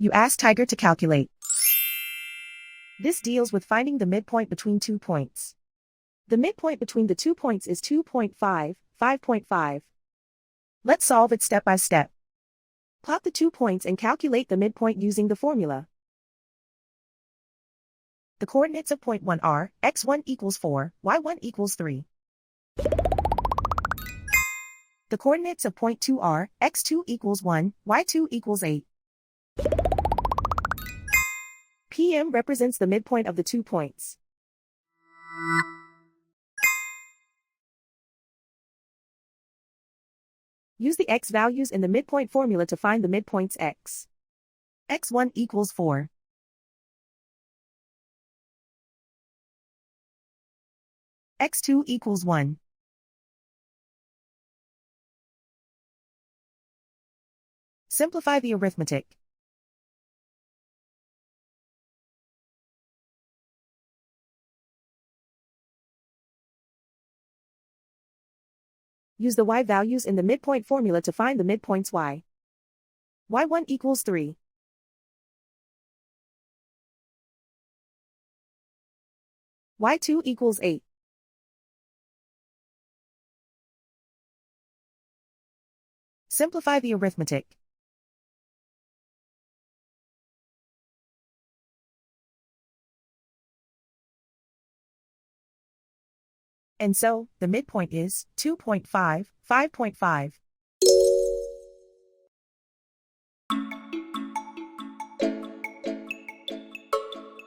You ask Tiger to calculate. This deals with finding the midpoint between 2 points. The midpoint between the 2 points is 2.5, 5.5. Let's solve it step by step. Plot the 2 points and calculate the midpoint using the formula. The coordinates of point 1 are x1 equals 4, y1 equals 3. The coordinates of point 2 are x2 equals 1, y2 equals 8. PM represents the midpoint of the 2 points. Use the x values in the midpoint formula to find the midpoints x. x1 equals 4. x2 equals 1. Simplify the arithmetic. Use the y values in the midpoint formula to find the midpoints y. y1 equals 3. y2 equals 8. Simplify the arithmetic. And so, the midpoint is 2.5, 5.5.